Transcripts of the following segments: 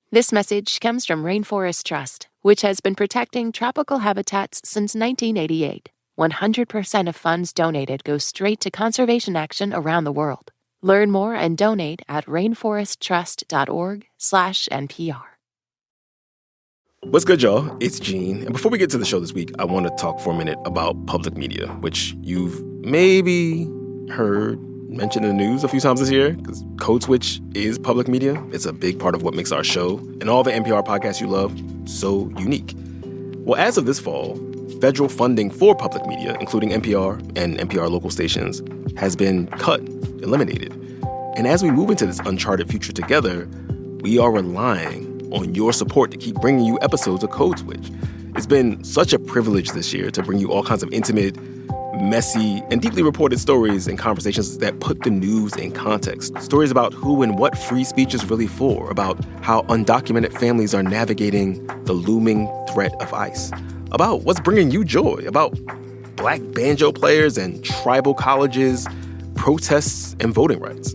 This message comes from Rainforest Trust, which has been protecting tropical habitats since 1988. 100% of funds donated go straight to conservation action around the world. Learn more and donate at rainforesttrust.org/NPR. What's good, y'all? It's Gene. And before we get to the show this week, I want to talk for a minute about public media, which you've maybe heard mentioned in the news a few times this year, because Code Switch is public media. It's a big part of what makes our show and all the NPR podcasts you love so unique. Well, as of this fall, federal funding for public media, including NPR and NPR local stations, has been cut, eliminated. And as we move into this uncharted future together, we are relying on your support to keep bringing you episodes of Code Switch. It's been such a privilege this year to bring you all kinds of intimate, messy, and deeply reported stories and conversations that put the news in context. Stories about who and what free speech is really for, about how undocumented families are navigating the looming threat of ICE, about what's bringing you joy, about black banjo players and tribal colleges, protests, and voting rights.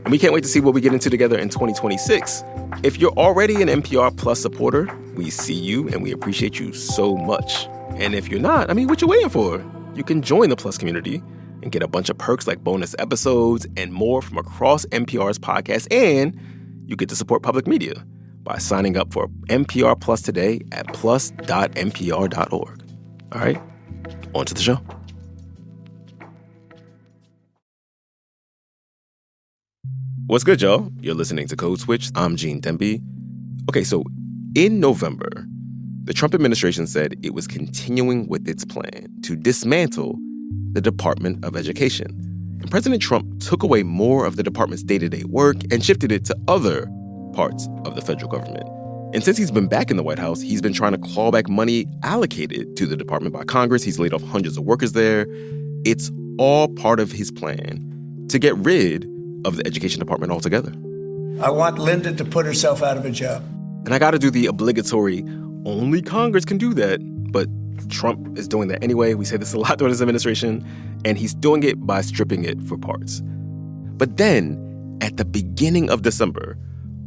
And we can't wait to see what we get into together in 2026. If you're already an NPR Plus supporter, we see you and we appreciate you so much. And if you're not, what you waiting for? You can join the Plus community and get a bunch of perks like bonus episodes and more from across NPR's podcast. And you get to support public media by signing up for NPR Plus today at plus.npr.org. All right, on to the show. What's good, y'all? You're listening to Code Switch. I'm Gene Demby. Okay, so in November, the Trump administration said it was continuing with its plan to dismantle the Department of Education. And President Trump took away more of the department's day-to-day work and shifted it to other parts of the federal government. And since he's been back in the White House, he's been trying to claw back money allocated to the department by Congress. He's laid off hundreds of workers there. It's all part of his plan to get rid of the education department altogether. I want Linda to put herself out of a job. And I got to do the obligatory, only Congress can do that, but Trump is doing that anyway. We say this a lot during his administration, and he's doing it by stripping it for parts. But then, at the beginning of December,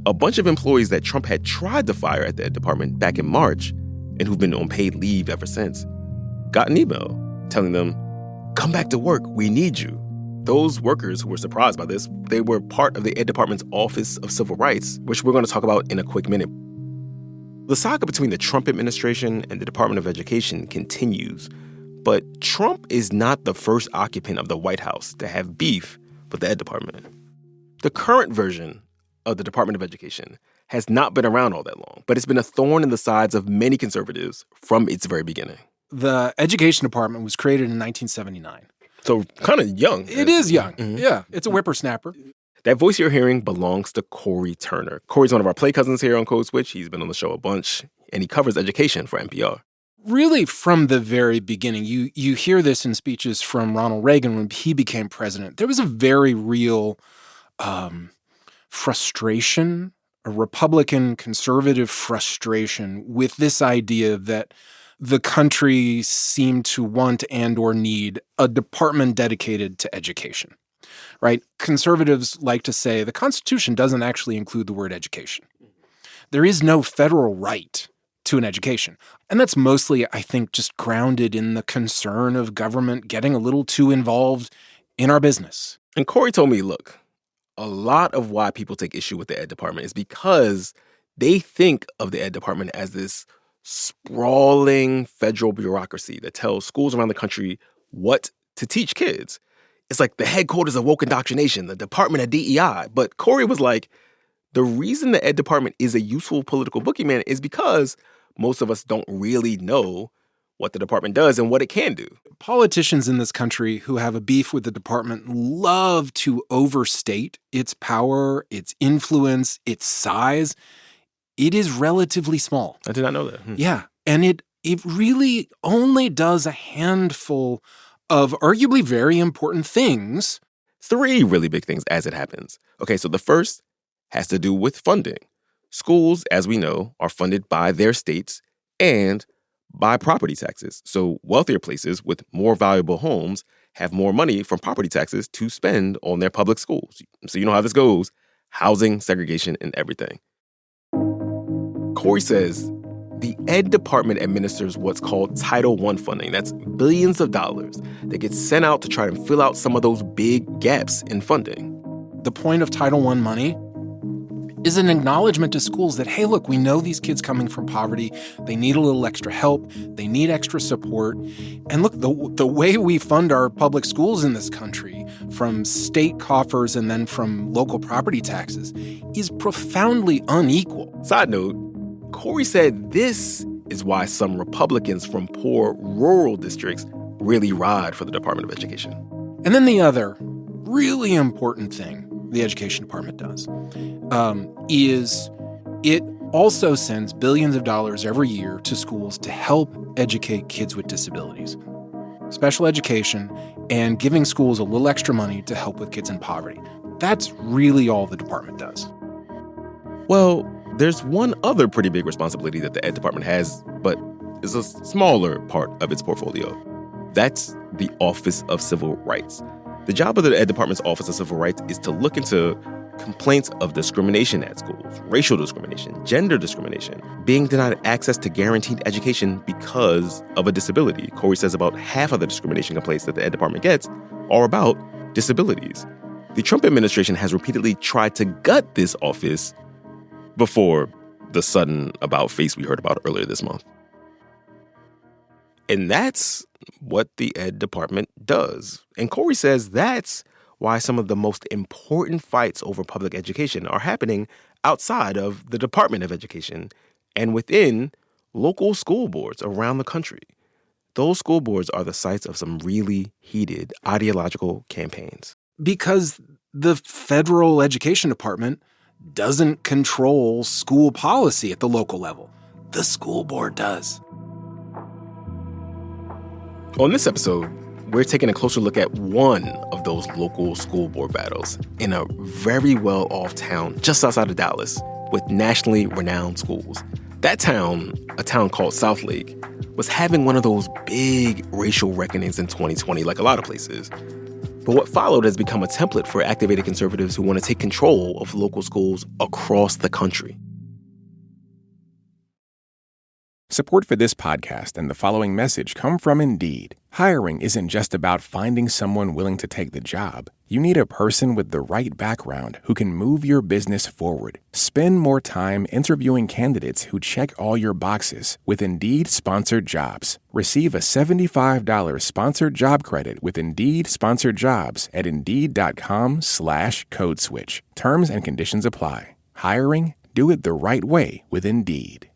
a bunch of employees that Trump had tried to fire at that department back in March, and who've been on paid leave ever since, got an email telling them, "Come back to work, we need you." Those workers who were surprised by this, they were part of the Ed Department's Office of Civil Rights, which we're going to talk about in a quick minute. The saga between the Trump administration and the Department of Education continues, but Trump is not the first occupant of the White House to have beef with the Ed Department. The current version of the Department of Education has not been around all that long, but it's been a thorn in the sides of many conservatives from its very beginning. The Education Department was created in 1979. So kind of young. It is young. Mm-hmm. Yeah, it's a whippersnapper. That voice you're hearing belongs to Corey Turner. Corey's one of our play cousins here on Code Switch. He's been on the show a bunch, and he covers education for NPR. Really, from the very beginning, you hear this in speeches from Ronald Reagan when he became president. There was a very real frustration, a Republican conservative frustration with this idea that the country seemed to want and or need a department dedicated to education, right? Conservatives like to say the Constitution doesn't actually include the word education. There is no federal right to an education. And that's mostly, I think, just grounded in the concern of government getting a little too involved in our business. And Corey told me, look, a lot of why people take issue with the Ed Department is because they think of the Ed Department as this sprawling federal bureaucracy that tells schools around the country what to teach kids. It's like the headquarters of woke indoctrination, the Department of DEI. But Corey was like, the reason the Ed Department is a useful political boogeyman is because most of us don't really know what the department does and what it can do. Politicians in this country who have a beef with the department love to overstate its power, its influence, its size. It is relatively small. I did not know that. Yeah. And it really only does a handful of arguably very important things. 3 really big things as it happens. Okay, so the first has to do with funding. Schools, as we know, are funded by their states and by property taxes. So wealthier places with more valuable homes have more money from property taxes to spend on their public schools. So you know how this goes. Housing, segregation, and everything. Corey says the Ed Department administers what's called Title I funding. That's billions of dollars that gets sent out to try and fill out some of those big gaps in funding. The point of Title I money is an acknowledgement to schools that, hey, look, we know these kids coming from poverty. They need a little extra help. They need extra support. And look, the way we fund our public schools in this country, from state coffers and then from local property taxes, is profoundly unequal. Side note, Corey said this is why some Republicans from poor rural districts really ride for the Department of Education. And then the other really important thing the Education Department does is it also sends billions of dollars every year to schools to help educate kids with disabilities, special education, and giving schools a little extra money to help with kids in poverty. That's really all the department does. Well, there's one other pretty big responsibility that the Ed Department has, but is a smaller part of its portfolio. That's the Office of Civil Rights. The job of the Ed Department's Office of Civil Rights is to look into complaints of discrimination at schools, racial discrimination, gender discrimination, being denied access to guaranteed education because of a disability. Corey says about half of the discrimination complaints that the Ed Department gets are about disabilities. The Trump administration has repeatedly tried to gut this office before the sudden about-face we heard about earlier this month. And that's what the Ed Department does. And Corey says that's why some of the most important fights over public education are happening outside of the Department of Education and within local school boards around the country. Those school boards are the sites of some really heated ideological campaigns. Because the federal education department doesn't control school policy at the local level. The school board does. On this episode, we're taking a closer look at one of those local school board battles in a very well-off town just outside of Dallas with nationally renowned schools. That town, a town called Southlake, was having one of those big racial reckonings in 2020, like a lot of places. But what followed has become a template for activated conservatives who want to take control of local schools across the country. Support for this podcast and the following message come from Indeed. Hiring isn't just about finding someone willing to take the job. You need a person with the right background who can move your business forward. Spend more time interviewing candidates who check all your boxes with Indeed Sponsored Jobs. Receive a $75 sponsored job credit with Indeed Sponsored Jobs at Indeed.com/codeswitch. Terms and conditions apply. Hiring? Do it the right way with Indeed.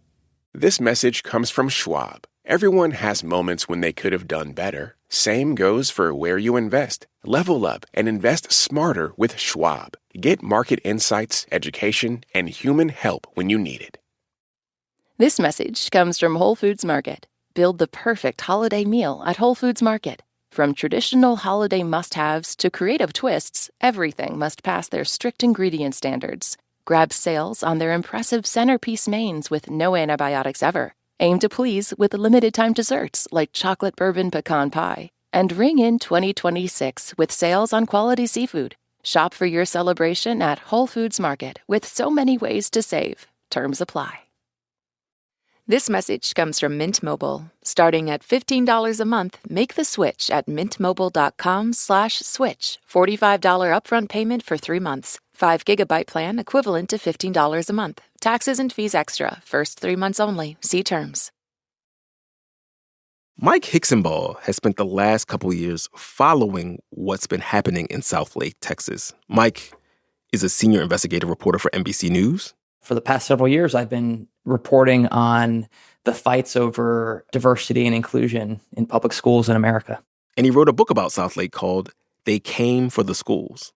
This message comes from Schwab. Everyone has moments when they could have done better. Same goes for where you invest. Level up and invest smarter with Schwab. Get market insights, education, and human help when you need it. This message comes from Whole Foods Market. Build the perfect holiday meal at Whole Foods Market. From traditional holiday must-haves to creative twists, everything must pass their strict ingredient standards. Grab sales on their impressive centerpiece mains with no antibiotics ever. Aim to please with limited-time desserts like chocolate bourbon pecan pie. And ring in 2026 with sales on quality seafood. Shop for your celebration at Whole Foods Market with so many ways to save. Terms apply. This message comes from Mint Mobile. Starting at $15 a month, make the switch at mintmobile.com/switch. $45 upfront payment for 3 months. 5 gigabyte plan equivalent to $15 a month. Taxes and fees extra. First 3 months only. See terms. Mike Hicksonball has spent the last couple of years following what's been happening in Southlake, Texas. Mike is a senior investigative reporter for NBC News. For the past several years, I've been reporting on the fights over diversity and inclusion in public schools in America. And he wrote a book about Southlake called They Came for the Schools.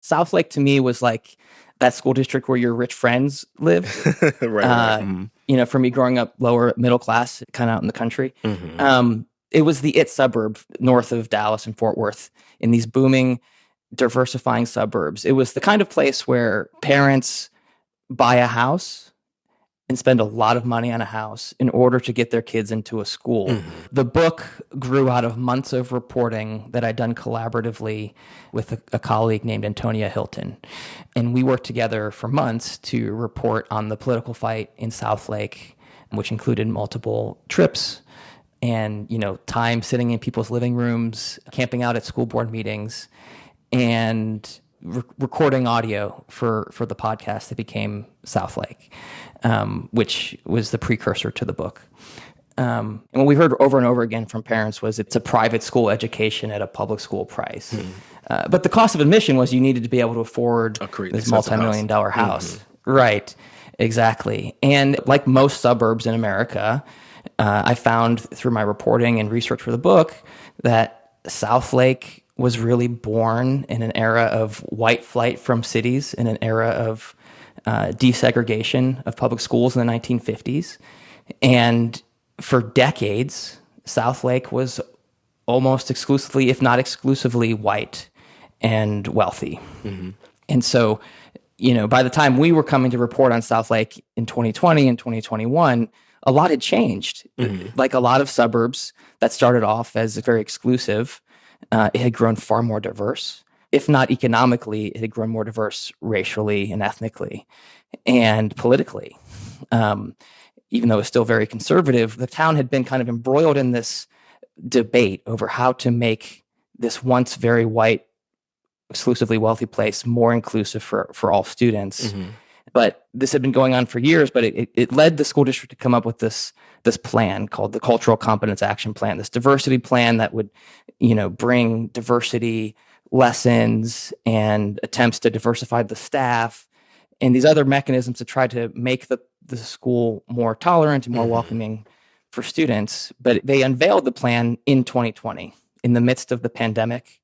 Southlake to me was like that school district where your rich friends lived. Right. Mm-hmm. You know, for me growing up lower middle class, kind of out in the country. Mm-hmm. It was the suburb north of Dallas and Fort Worth in these booming, diversifying suburbs. It was the kind of place where parents buy a house and spend a lot of money on a house in order to get their kids into a school. The book grew out of months of reporting that I'd done collaboratively with a colleague named Antonia Hilton. And we worked together for months to report on the political fight in Southlake, which included multiple trips and, time sitting in people's living rooms, camping out at school board meetings, and recording audio for the podcast that became Southlake, which was the precursor to the book. And what we heard over and over again from parents was it's a private school education at a public school price. But the cost of admission was you needed to be able to afford this multi-million-dollar house. Right, exactly. And like most suburbs in America, I found through my reporting and research for the book that Southlake was really born in an era of white flight from cities, in an era of desegregation of public schools in the 1950s. And for decades, Southlake was almost exclusively, if not exclusively, white and wealthy. And so, by the time we were coming to report on Southlake in 2020 and 2021, a lot had changed. Like a lot of suburbs that started off as very exclusive, it had grown far more diverse. If not economically, it had grown more diverse racially and ethnically and politically. Even though it was still very conservative, the town had been kind of embroiled in this debate over how to make this once very white, exclusively wealthy place more inclusive for all students. But this had been going on for years, but it led the school district to come up with this plan called the Cultural Competence Action Plan, this diversity plan that would, bring diversity lessons and attempts to diversify the staff and these other mechanisms to try to make the school more tolerant and more welcoming for students. But they unveiled the plan in 2020, in the midst of the pandemic,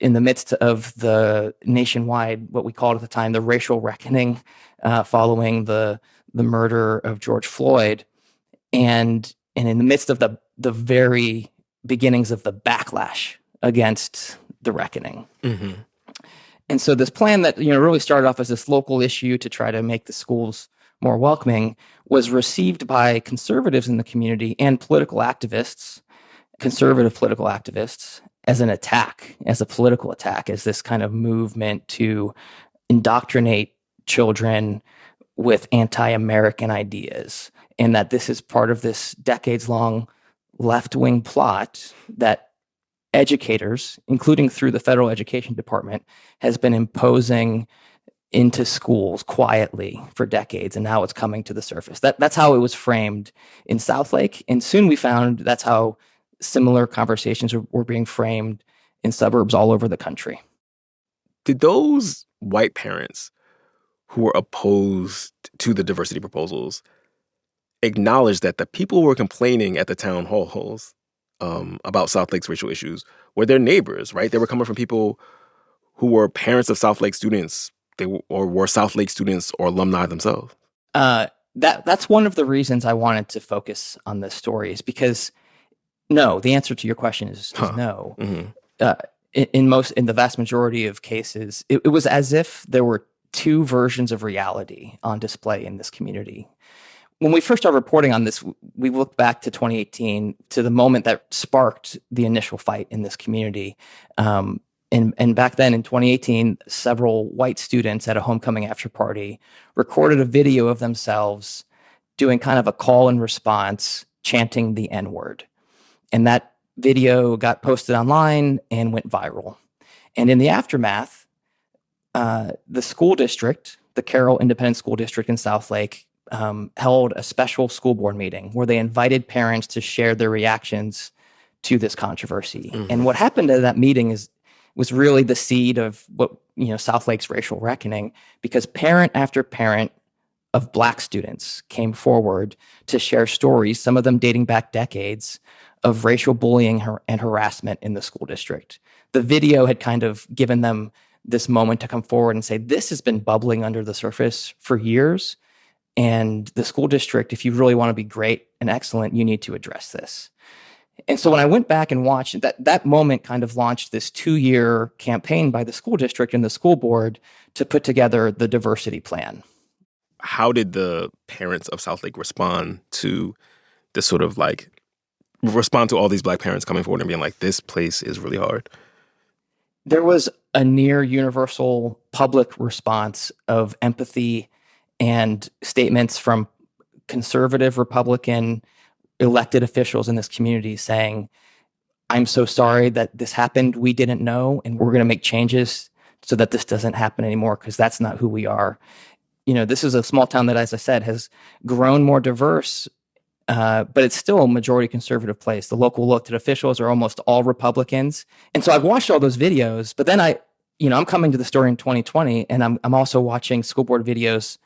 in the midst of the nationwide, what we called at the time, the racial reckoning following the murder of George Floyd, and in the midst of the very beginnings of the backlash against the reckoning. And so this plan that really started off as this local issue to try to make the schools more welcoming was received by conservatives in the community and political activists, conservative political activists, as an attack, as a political attack, as this kind of movement to indoctrinate children with anti-American ideas, and that this is part of this decades-long left-wing plot that educators, including through the federal education department, has been imposing into schools quietly for decades, and now it's coming to the surface. That's how it was framed in Southlake, and soon we found that's how similar conversations were being framed in suburbs all over the country. Did those white parents who were opposed to the diversity proposals acknowledge that the people who were complaining at the town halls about Southlake's racial issues were their neighbors, right? They were coming from people who were parents of Southlake students, or were Southlake students or alumni themselves? That's one of the reasons I wanted to focus on this story, is because no, the answer to your question is no. In the vast majority of cases, it was as if there were two versions of reality on display in this community. When we first started reporting on this, we looked back to 2018, to the moment that sparked the initial fight in this community. And back then in 2018, several white students at a homecoming after party recorded a video of themselves doing kind of a call and response, chanting the N-word. And that video got posted online and went viral. And in the aftermath, the school district, the Carroll Independent School District in Southlake, held a special school board meeting where they invited parents to share their reactions to this controversy. And what happened at that meeting was really the seed of what, Southlake's racial reckoning, because parent after parent of Black students came forward to share stories, some of them dating back decades, of racial bullying and harassment in the school district. The video had kind of given them this moment to come forward and say, this has been bubbling under the surface for years, and the school district, if you really want to be great and excellent, you need to address this. And so when I went back and watched, that moment kind of launched this 2-year campaign by the school district and the school board to put together the diversity plan. how did the parents of Southlake respond to this sort of like, respond to all these Black parents coming forward and being like, this place is really hard? There was a near universal public response of empathy and statements from conservative Republican elected officials in this community saying, I'm so sorry that this happened. We didn't know, and we're going to make changes so that this doesn't happen anymore, because that's not who we are. This is a small town that, as I said, has grown more diverse, but it's still a majority conservative place. The local elected officials are almost all Republicans. And so I've watched all those videos, but then I'm coming to the story in 2020, and I'm also watching school board videos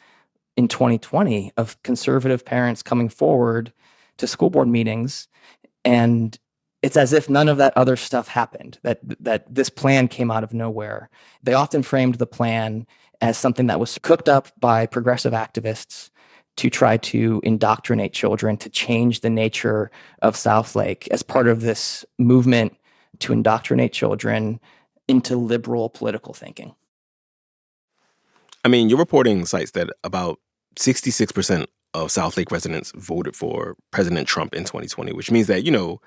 in 2020 of conservative parents coming forward to school board meetings. And it's as if none of that other stuff happened, that this plan came out of nowhere. They often framed the plan as something that was cooked up by progressive activists to try to indoctrinate children, to change the nature of Southlake as part of this movement to indoctrinate children into liberal political thinking. I mean, your reporting cites that about 66% of Southlake residents voted for President Trump in 2020, which means that,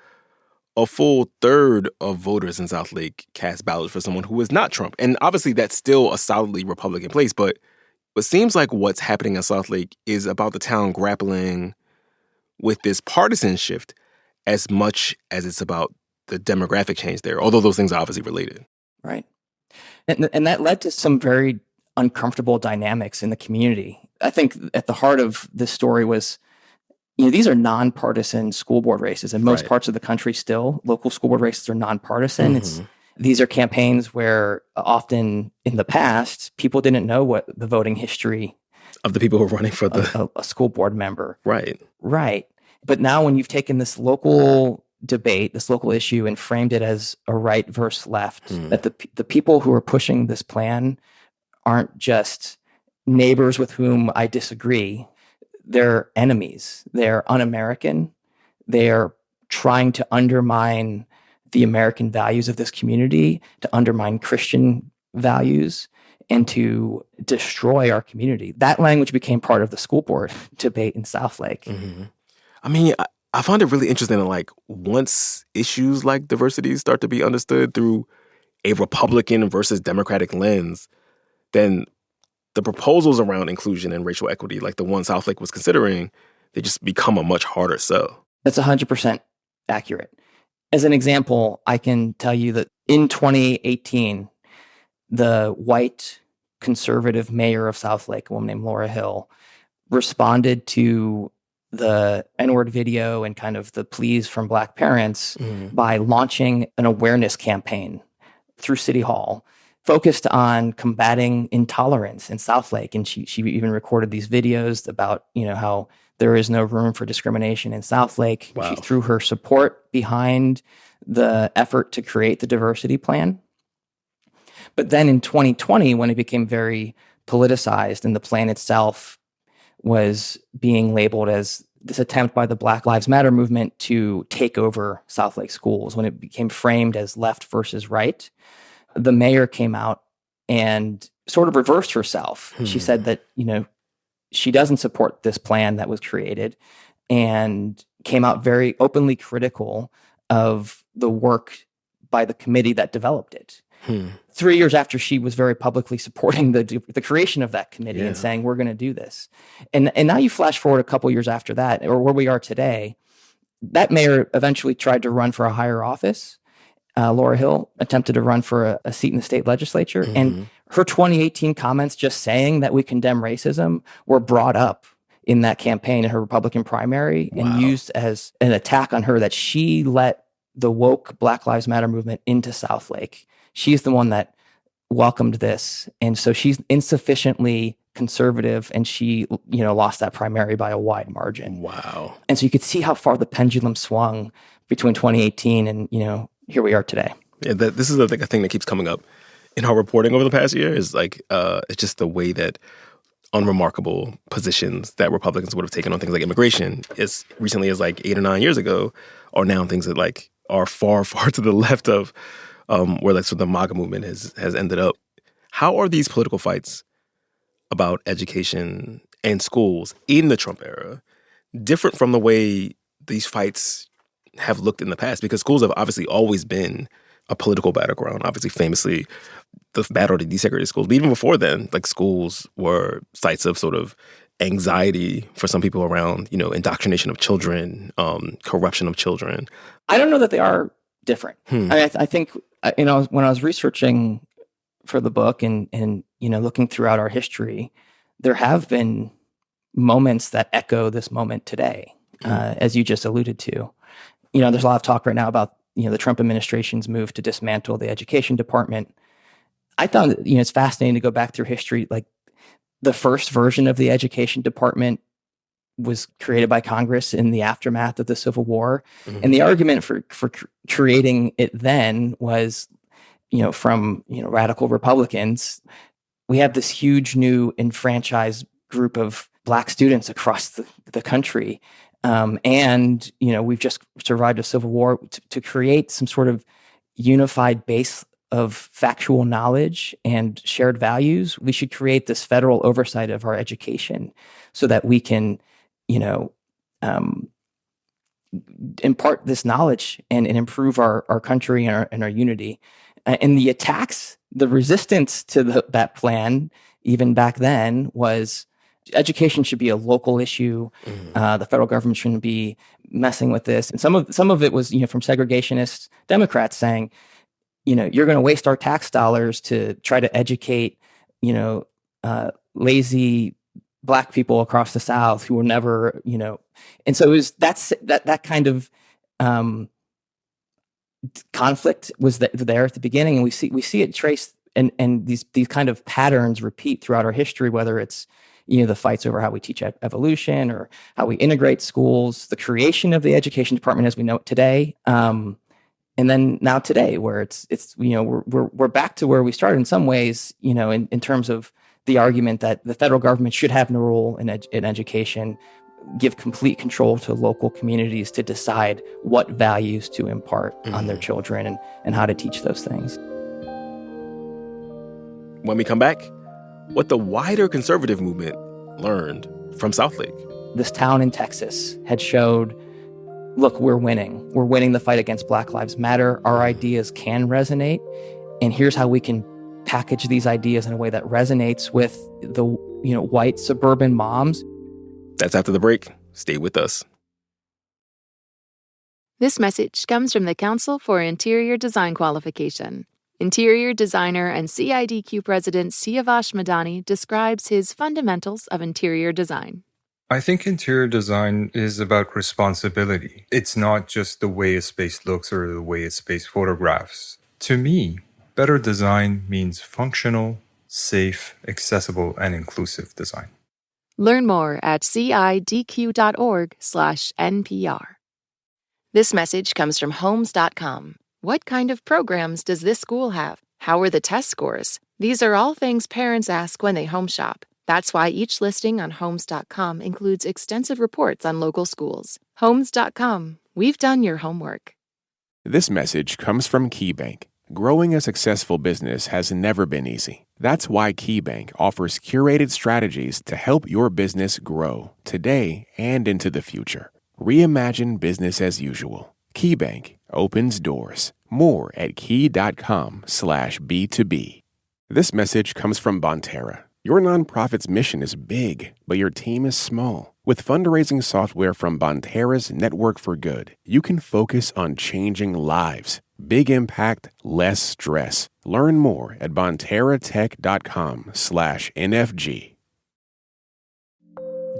a full third of voters in Southlake cast ballots for someone who is not Trump. And obviously that's still a solidly Republican place, but it seems like what's happening in Southlake is about the town grappling with this partisan shift as much as it's about the demographic change there, although those things are obviously related. Right. And that led to some very uncomfortable dynamics in the community. I think at the heart of this story was, these are nonpartisan school board races. In most parts of the country still, local school board races are nonpartisan. Mm-hmm. These are campaigns where often in the past, people didn't know what the voting history of the people who are running for a school board member. Right. Right. But now when you've taken this local debate, this local issue, and framed it as a right versus left, that the people who are pushing this plan aren't just neighbors with whom I disagree. They're enemies. They're un-American. They're trying to undermine the American values of this community, to undermine Christian values, and to destroy our community. That language became part of the school board debate in Southlake. Mm-hmm. I mean, I find it really interesting that, like, once issues like diversity start to be understood through a Republican versus Democratic lens, then the proposals around inclusion and racial equity, like the one Southlake was considering, they just become a much harder sell. That's 100% accurate. As an example, I can tell you that in 2018, the white conservative mayor of Southlake, a woman named Laura Hill, responded to the N-word video and kind of the pleas from Black parents by launching an awareness campaign through City Hall focused on combating intolerance in Southlake. And she even recorded these videos about, how there is no room for discrimination in Southlake. Wow. She threw her support behind the effort to create the diversity plan. But then in 2020, when it became very politicized and the plan itself was being labeled as this attempt by the Black Lives Matter movement to take over Southlake schools, when it became framed as left versus right, the mayor came out and sort of reversed herself. She said that, she doesn't support this plan that was created, and came out very openly critical of the work by the committee that developed it. 3 years after she was very publicly supporting the creation of that committee and saying, we're going to do this. And now you flash forward a couple years after that, or where we are today, that mayor eventually tried to run for a higher office. Laura Hill attempted to run for a seat in the state legislature. And her 2018 comments just saying that we condemn racism were brought up in that campaign in her Republican primary and used as an attack on her, that she let the woke Black Lives Matter movement into Southlake. She's the one that welcomed this. And so she's insufficiently conservative, and she, lost that primary by a wide margin. Wow. And so you could see how far the pendulum swung between 2018 and, here we are today. Yeah, this is a thing that keeps coming up in our reporting over the past year, is like, it's just the way that unremarkable positions that Republicans would have taken on things like immigration as recently as like 8 or 9 years ago are now things that like are far, far to the left of where like sort of the MAGA movement has ended up. How are these political fights about education and schools in the Trump era different from the way these fights have looked in the past? Because schools have obviously always been a political battleground. Obviously, famously, the battle to desegregate schools. But even before then, like, schools were sites of sort of anxiety for some people around, indoctrination of children, corruption of children. I don't know that they are different. I think, when I was researching for the book and looking throughout our history, there have been moments that echo this moment today, as you just alluded to. There's a lot of talk right now about, the Trump administration's move to dismantle the education department. I found, it's fascinating to go back through history. Like, the first version of the education department was created by Congress in the aftermath of the Civil War. Mm-hmm. And the argument for creating it then was, from, radical Republicans, we have this huge new enfranchised group of Black students across the country. And we've just survived a Civil War. To create some sort of unified base of factual knowledge and shared values, we should create this federal oversight of our education so that we can, impart this knowledge and improve our country and our unity. And the attacks, the resistance to that plan, even back then, was education should be a local issue. The federal government shouldn't be messing with this. And some of it was, from segregationist Democrats saying, you're going to waste our tax dollars to try to educate, lazy Black people across the South who will never, And so it was that kind of conflict was there at the beginning, and we see it traced, and these kind of patterns repeat throughout our history, whether it's the fights over how we teach evolution or how we integrate schools, the creation of the education department as we know it today, and then now today, where it's we're back to where we started in some ways, in terms of the argument that the federal government should have no role in education, give complete control to local communities to decide what values to impart on their children and how to teach those things. When we come back, what the wider conservative movement learned from Southlake. This town in Texas had showed, look, we're winning. We're winning the fight against Black Lives Matter. Our ideas can resonate. And here's how we can package these ideas in a way that resonates with the, white suburban moms. That's after the break. Stay with us. This message comes from the Council for Interior Design Qualification. Interior designer and CIDQ president Siavash Madani describes his fundamentals of interior design. I think interior design is about responsibility. It's not just the way a space looks or the way a space photographs. To me, better design means functional, safe, accessible, and inclusive design. Learn more at cidq.org/NPR. This message comes from Homes.com. What kind of programs does this school have? How are the test scores? These are all things parents ask when they home shop. That's why each listing on Homes.com includes extensive reports on local schools. Homes.com. We've done your homework. This message comes from KeyBank. Growing a successful business has never been easy. That's why KeyBank offers curated strategies to help your business grow today and into the future. Reimagine business as usual. KeyBank opens doors. More at key.com/B2B. This message comes from Bonterra. Your nonprofit's mission is big, but your team is small. With fundraising software from Bonterra's Network for Good, you can focus on changing lives. Big impact, less stress. Learn more at bonterratech.com/NFG.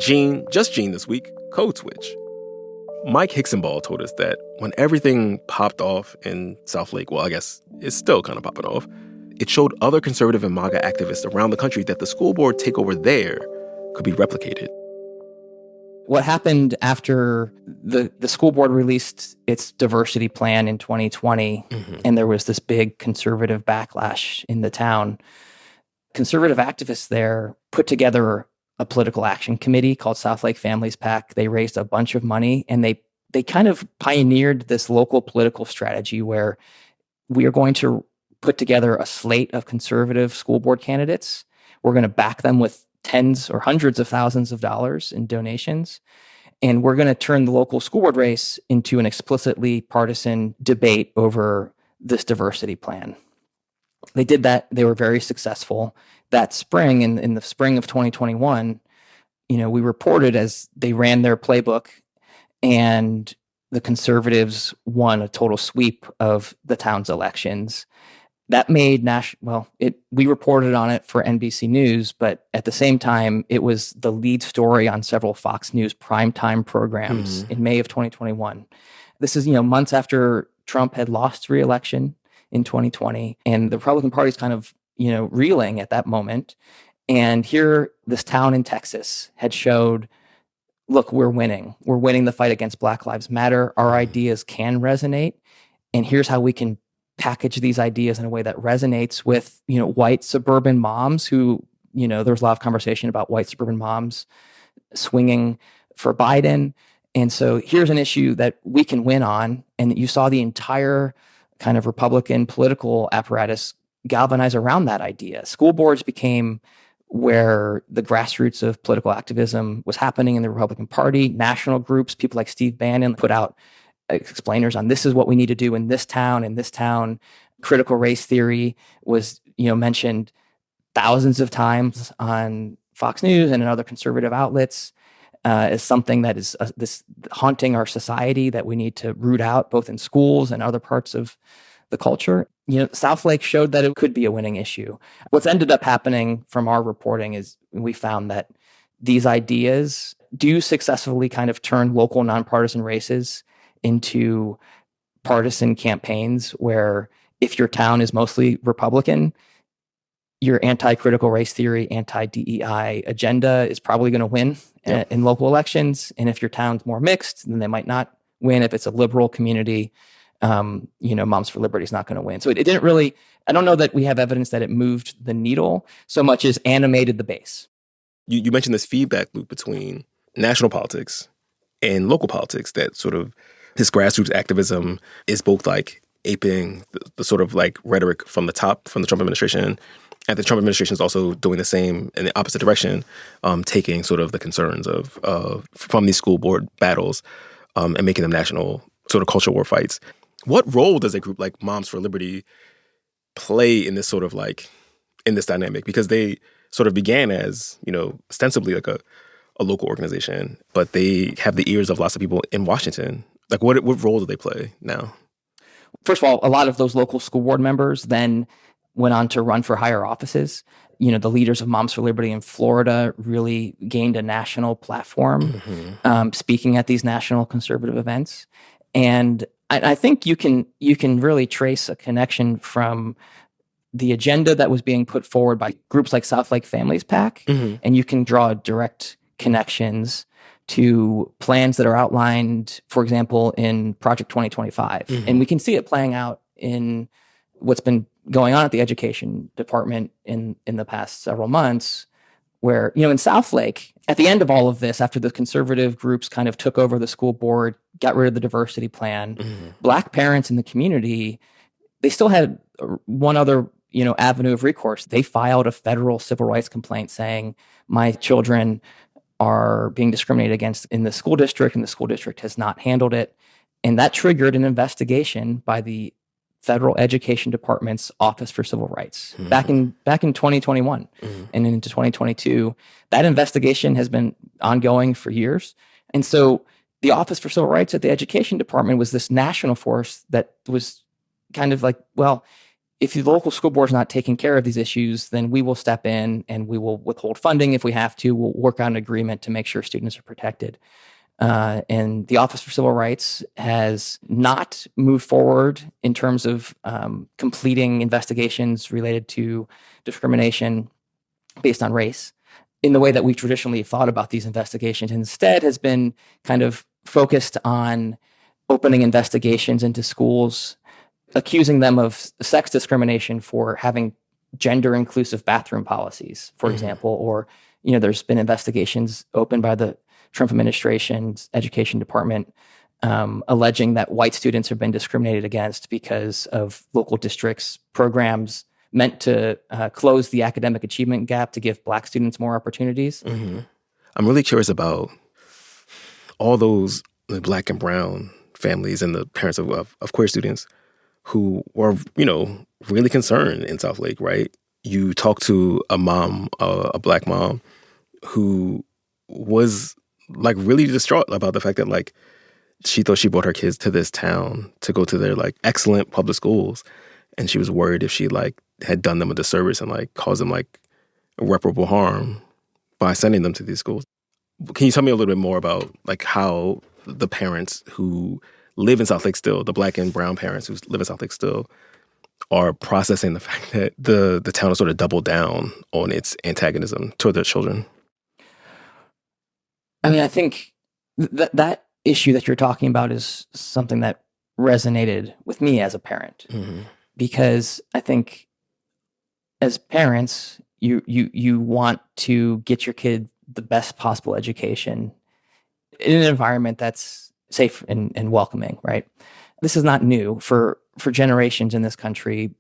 Gene this week, Code Switch. Mike Hicksonball told us that when everything popped off in Southlake, well, I guess it's still kind of popping off, it showed other conservative and MAGA activists around the country that the school board takeover there could be replicated. What happened after the school board released its diversity plan in 2020, and there was this big conservative backlash in the town, conservative activists there put together a political action committee called Southlake Families PAC. They raised a bunch of money, and they kind of pioneered this local political strategy where we are going to put together a slate of conservative school board candidates. We're going to back them with tens or hundreds of thousands of dollars in donations. And we're going to turn the local school board race into an explicitly partisan debate over this diversity plan. They did that. They were very successful. That spring, in the spring of 2021, we reported as they ran their playbook, and the Conservatives won a total sweep of the town's elections. That made we reported on it for NBC News, but at the same time, it was the lead story on several Fox News primetime programs in May of 2021. This is, months after Trump had lost re-election in 2020, and the Republican Party is kind of, reeling at that moment. And here, this town in Texas had showed, look, we're winning. We're winning the fight against Black Lives Matter. Our ideas can resonate. And here's how we can package these ideas in a way that resonates with, white suburban moms who, there was a lot of conversation about white suburban moms swinging for Biden. And so here's an issue that we can win on. And you saw the entire kind of Republican political apparatus galvanize around that idea. School boards became where the grassroots of political activism was happening in the Republican Party. National groups, people like Steve Bannon, put out explainers on this is what we need to do in this town. Critical race theory was, mentioned thousands of times on Fox News and in other conservative outlets as something that is this haunting our society that we need to root out both in schools and other parts of the culture. Southlake showed that it could be a winning issue. What's ended up happening from our reporting is we found that these ideas do successfully kind of turn local nonpartisan races into partisan campaigns where if your town is mostly Republican, your anti-critical race theory, anti-DEI agenda is probably going to win in local elections. And if your town's more mixed, then they might not win. If it's a liberal community, Moms for Liberty is not going to win. So it didn't really, I don't know that we have evidence that it moved the needle so much as animated the base. You mentioned this feedback loop between national politics and local politics, that sort of this grassroots activism is both like aping the sort of like rhetoric from the top, from the Trump administration. And the Trump administration is also doing the same in the opposite direction, taking sort of the concerns of from these school board battles and making them national sort of culture war fights. What role does a group like Moms for Liberty play in this sort of like, in this dynamic? Because they sort of began as, ostensibly like a local organization, but they have the ears of lots of people in Washington. Like, what role do they play now? First of all, a lot of those local school board members then went on to run for higher offices. The leaders of Moms for Liberty in Florida really gained a national platform, speaking at these national conservative events. And I think you can really trace a connection from the agenda that was being put forward by groups like Southlake Families PAC, and you can draw direct connections to plans that are outlined, for example, in Project 2025. And we can see it playing out in what's been going on at the education department in the past several months, where, in Southlake, at the end of all of this, after the conservative groups kind of took over the school board, got rid of the diversity plan, Black parents in the community, they still had one other, avenue of recourse. They filed a federal civil rights complaint saying, my children are being discriminated against in the school district, and the school district has not handled it. And that triggered an investigation by the Federal Education Department's Office for Civil Rights back in 2021 and into 2022. That investigation has been ongoing for years. And so the Office for Civil Rights at the Education Department was this national force that was kind of like, well, if the local school board is not taking care of these issues, then we will step in and we will withhold funding if we have to. We'll work out an agreement to make sure students are protected. And the Office for Civil Rights has not moved forward in terms of completing investigations related to discrimination based on race in the way that we've traditionally thought about these investigations. Instead, has been kind of focused on opening investigations into schools, accusing them of sex discrimination for having gender-inclusive bathroom policies, for example, or, there's been investigations opened by the Trump administration's education department alleging that white students have been discriminated against because of local districts' programs meant to close the academic achievement gap to give Black students more opportunities. Mm-hmm. I'm really curious about all those Black and brown families and the parents of queer students who were, really concerned in Southlake, right? You talk to a mom, a Black mom, who was like really distraught about the fact that like she thought she brought her kids to this town to go to their like excellent public schools, and she was worried if she like had done them a disservice and like caused them like irreparable harm by sending them to these schools. Can you tell me a little bit more about like how the parents who live in Southlake still, the Black and brown parents who live in Southlake still, are processing the fact that the town has sort of doubled down on its antagonism toward their children? I mean, I think that issue that you're talking about is something that resonated with me as a parent, because I think as parents, you want to get your kid the best possible education in an environment that's safe and welcoming, right? This is not new. For generations in this country,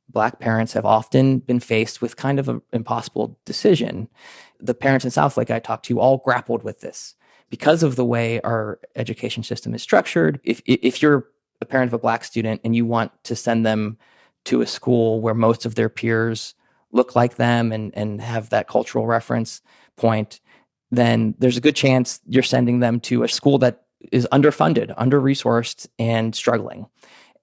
Black parents have often been faced with kind of an impossible decision. The parents in Southlake I talked to all grappled with this because of the way our education system is structured. If you're a parent of a Black student and you want to send them to a school where most of their peers look like them and have that cultural reference point, then there's a good chance you're sending them to a school that is underfunded, under-resourced, and struggling.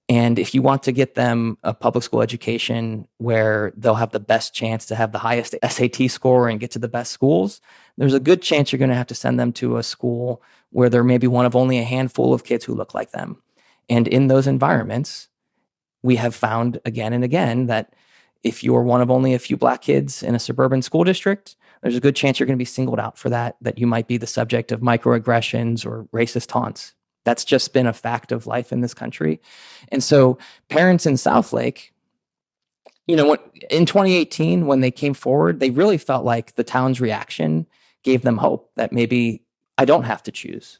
And if you want to get them a public school education where they'll have the best chance to have the highest SAT score and get to the best schools, there's a good chance you're going to have to send them to a school where they're maybe one of only a handful of kids who look like them. And in those environments, we have found again and again that if you're one of only a few Black kids in a suburban school district, there's a good chance you're going to be singled out for that you might be the subject of microaggressions or racist taunts. That's just been a fact of life in this country. And so parents in Southlake, in 2018, when they came forward, they really felt like the town's reaction gave them hope that maybe I don't have to choose.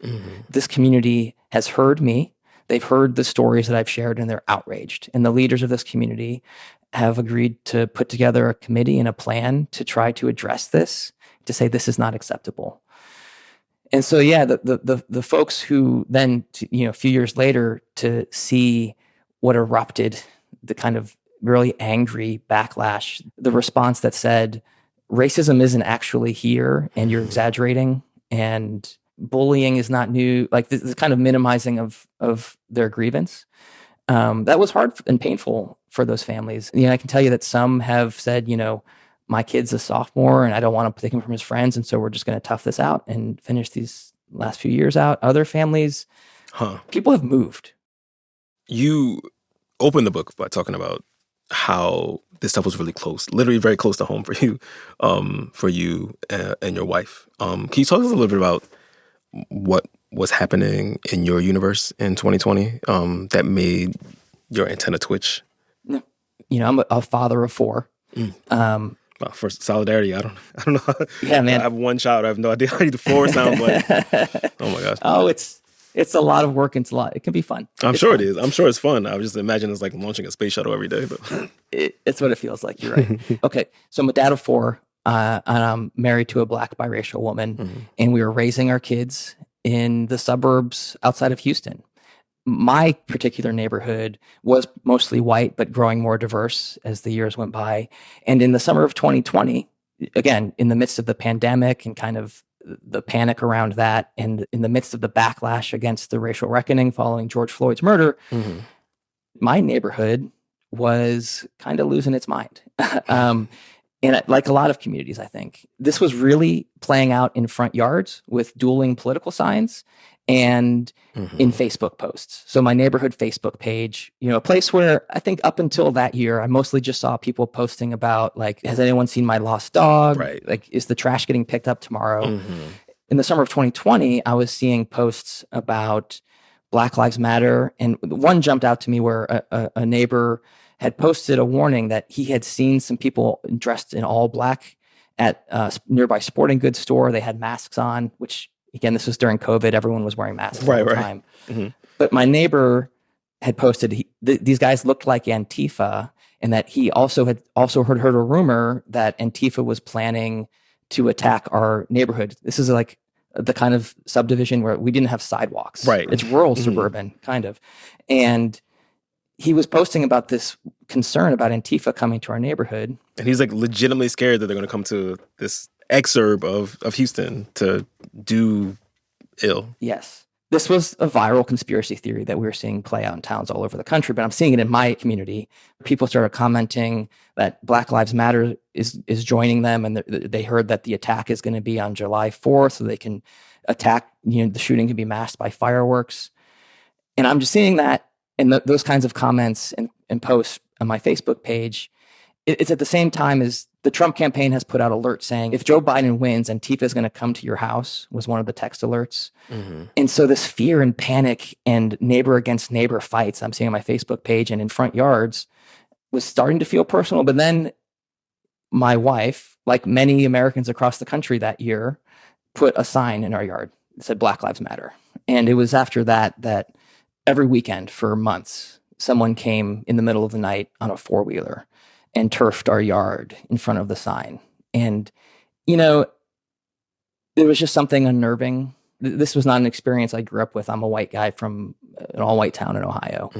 This community has heard me. They've heard the stories that I've shared and they're outraged. And the leaders of this community have agreed to put together a committee and a plan to try to address this, to say this is not acceptable. And so, yeah, the folks who then, a few years later, to see what erupted, the kind of really angry backlash, the response that said, racism isn't actually here and you're exaggerating, and bullying is not new, like the kind of minimizing of their grievance. That was hard and painful for those families. I can tell you that some have said, my kid's a sophomore and I don't want to take him from his friends, and so we're just going to tough this out and finish these last few years out. Other families, people have moved. You opened the book by talking about how this stuff was really close, literally very close to home for you and your wife. Can you talk to us a little bit about what was happening in your universe in 2020 that made your antenna twitch? I'm a father of four. For solidarity, I don't know. Yeah, man. I have one child. I have no idea how the four sounds like. Oh my gosh. Oh, it's a lot of work and it can be fun. I'm sure it is. I'm sure it's fun. I just imagine it's like launching a space shuttle every day. But it's what it feels like. You're right. Okay, so I'm a dad of four. And I'm married to a Black biracial woman, and we were raising our kids in the suburbs outside of Houston. My particular neighborhood was mostly white, but growing more diverse as the years went by. And in the summer of 2020, again, in the midst of the pandemic and kind of the panic around that, and in the midst of the backlash against the racial reckoning following George Floyd's murder, my neighborhood was kind of losing its mind. And like a lot of communities, I think, this was really playing out in front yards with dueling political signs and in Facebook posts. So my neighborhood Facebook page, a place where I think up until that year, I mostly just saw people posting about like, has anyone seen my lost dog? Right. Like, is the trash getting picked up tomorrow? In the summer of 2020, I was seeing posts about Black Lives Matter. And one jumped out to me where a neighbor had posted a warning that he had seen some people dressed in all black at a nearby sporting goods store. They had masks on, which, again, this was during COVID. Everyone was wearing masks all the time. But my neighbor had posted, these guys looked like Antifa, and that he also had heard a rumor that Antifa was planning to attack our neighborhood. This is like the kind of subdivision where we didn't have sidewalks. Right. It's rural, suburban, kind of. And he was posting about this concern about Antifa coming to our neighborhood. And he's like legitimately scared that they're going to come to this exurb of Houston to do ill. Yes. This was a viral conspiracy theory that we were seeing play out in towns all over the country, but I'm seeing it in my community. People started commenting that Black Lives Matter is joining them, and they heard that the attack is going to be on July 4th, so they can attack, the shooting can be masked by fireworks. And I'm just seeing that, and those kinds of comments and posts on my Facebook page. It's at the same time as the Trump campaign has put out alerts saying, if Joe Biden wins, Antifa is going to come to your house, was one of the text alerts. And so this fear and panic and neighbor against neighbor fights I'm seeing on my Facebook page and in front yards was starting to feel personal. But then my wife, like many Americans across the country that year, put a sign in our yard that said Black Lives Matter. And it was after that every weekend for months, someone came in the middle of the night on a four-wheeler and turfed our yard in front of the sign. And, there was just something unnerving. This was not an experience I grew up with. I'm a white guy from an all-white town in Ohio.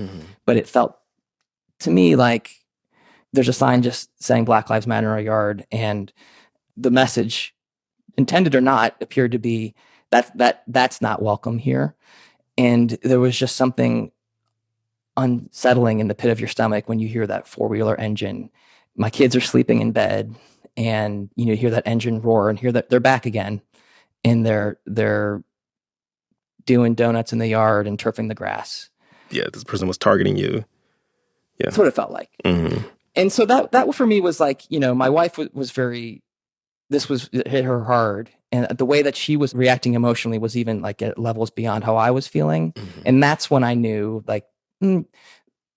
But it felt to me like there's a sign just saying Black Lives Matter in our yard. And the message, intended or not, appeared to be that's not welcome here. And there was just something unsettling in the pit of your stomach when you hear that four-wheeler engine. My kids are sleeping in bed, and you hear that engine roar and hear that they're back again, and they're doing donuts in the yard and turfing the grass. Yeah, this person was targeting you. Yeah, that's what it felt like. And so that for me was like, my wife was very. This hit her hard, and the way that she was reacting emotionally was even like at levels beyond how I was feeling, and that's when I knew like.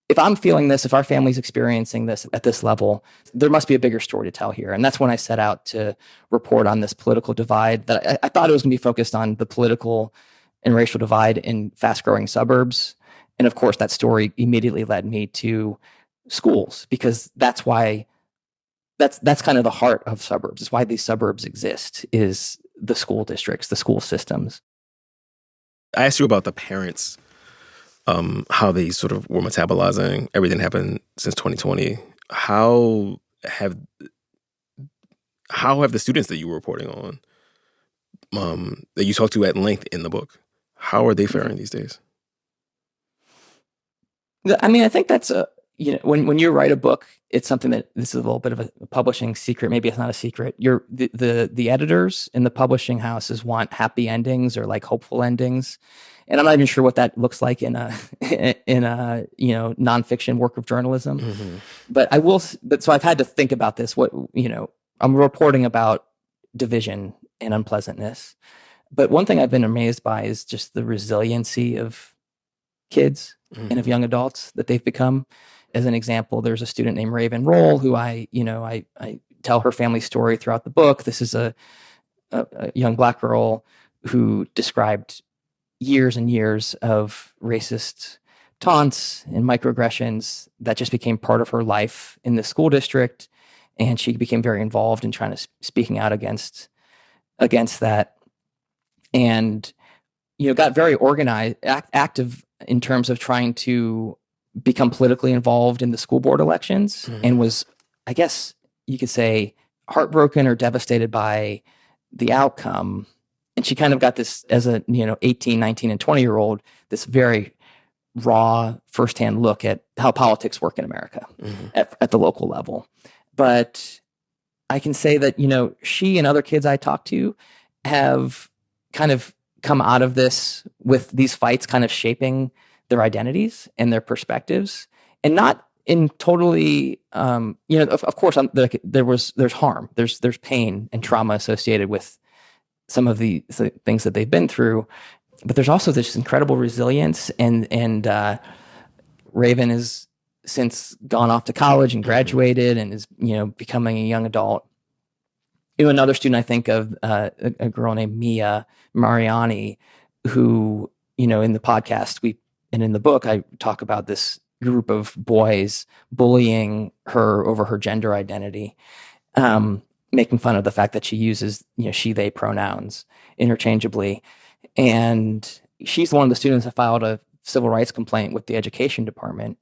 If I'm feeling this, if our family's experiencing this at this level, there must be a bigger story to tell here. And that's when I set out to report on this political divide that I thought it was going to be focused on the political and racial divide in fast-growing suburbs. And of course, that story immediately led me to schools, because that's kind of the heart of suburbs. It's why these suburbs exist, is the school districts, the school systems. I asked you about the parents. How they sort of were metabolizing everything that happened since 2020. How have the students that you were reporting on, that you talked to at length in the book, how are they faring these days? I mean, I think that's when you write a book, it's something that this is a little bit of a publishing secret. Maybe it's not a secret. The editors in the publishing houses want happy endings or like hopeful endings. And I'm not even sure what that looks like in a nonfiction work of journalism. But so I've had to think about this. I'm reporting about division and unpleasantness. But one thing I've been amazed by is just the resiliency of kids and of young adults that they've become. As an example, there's a student named Raven Roll who I tell her family story throughout the book. This is a young Black girl who described years and years of racist taunts and microaggressions that just became part of her life in the school district. And she became very involved in speaking out against that. And, got very organized, active in terms of trying to become politically involved in the school board elections, and was, I guess you could say, heartbroken or devastated by the outcome. And she kind of got this as a 18, 19, and 20-year-old, this very raw firsthand look at how politics work in America at the local level. But I can say that, she and other kids I talked to have kind of come out of this with these fights kind of shaping their identities and their perspectives, and not in totally, of course, there's harm, there's pain and trauma associated with some of the things that they've been through, but there's also this incredible resilience, and Raven has since gone off to college and graduated and is, becoming a young adult. Another student I think of, a girl named Mia Mariani, who, in the podcast and in the book, I talk about this group of boys bullying her over her gender identity, making fun of the fact that she uses, she, they pronouns interchangeably. And she's one of the students that filed a civil rights complaint with the education department.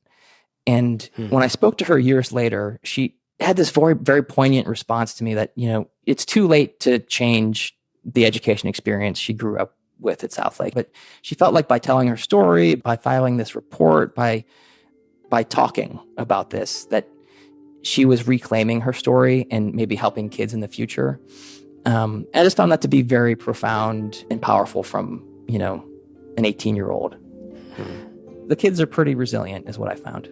And when I spoke to her years later, she had this very, very poignant response to me that, it's too late to change the education experience she grew up with at Southlake. But she felt like by telling her story, by filing this report, by talking about this, that she was reclaiming her story and maybe helping kids in the future. I just found that to be very profound and powerful from, an 18-year-old. The kids are pretty resilient, is what I found.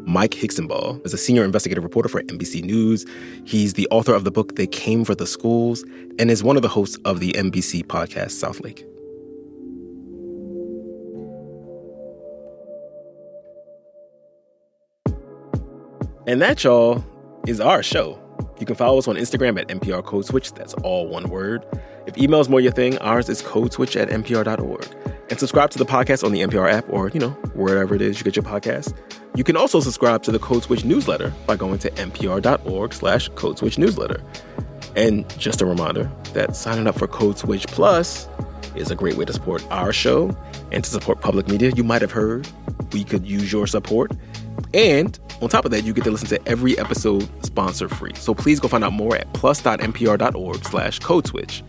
Mike Hixenbaugh is a senior investigative reporter for NBC News. He's the author of the book They Came for the Schools and is one of the hosts of the NBC podcast Southlake. And that, y'all, is our show. You can follow us on Instagram at NPR Code Switch. That's all one word. If email is more your thing, ours is codeswitch@npr.org. And subscribe to the podcast on the NPR app or, wherever it is you get your podcast. You can also subscribe to the Code Switch newsletter by going to npr.org/Code Switch newsletter. And just a reminder that signing up for Code Switch Plus is a great way to support our show and to support public media. You might have heard we could use your support. And on top of that, you get to listen to every episode sponsor-free. So please go find out more at plus.npr.org/Code Switch.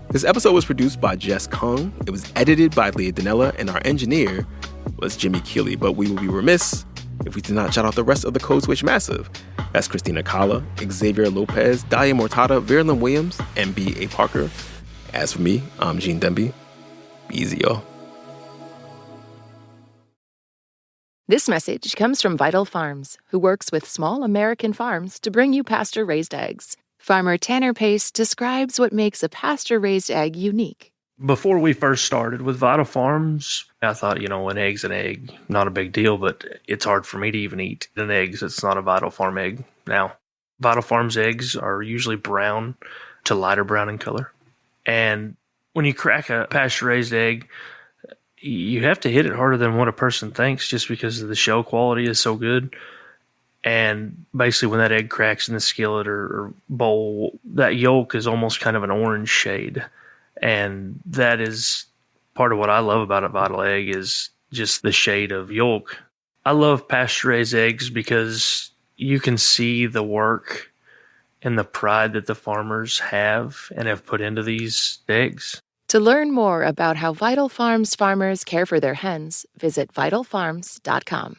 This episode was produced by Jess Kung. It was edited by Leah Donnella, and our engineer was Jimmy Keeley. But we would be remiss if we did not shout out the rest of the Code Switch Massive. That's Christina Kala, Xavier Lopez, Dalia Mortada, Verlin Williams, and B.A. Parker. As for me, I'm Gene Demby. Be easy, y'all. This message comes from Vital Farms, who works with small American farms to bring you pasture-raised eggs. Farmer Tanner Pace describes what makes a pasture-raised egg unique. Before we first started with Vital Farms, I thought, an egg's an egg, not a big deal, but it's hard for me to even eat an egg. It's not a Vital Farm egg. Now, Vital Farms eggs are usually brown to lighter brown in color. And when you crack a pasture-raised egg, you have to hit it harder than what a person thinks just because the shell quality is so good. And basically when that egg cracks in the skillet or bowl, that yolk is almost kind of an orange shade. And that is part of what I love about a Vital egg is just the shade of yolk. I love pasture-raised eggs because you can see the work and the pride that the farmers have and have put into these eggs. To learn more about how Vital Farms farmers care for their hens, visit vitalfarms.com.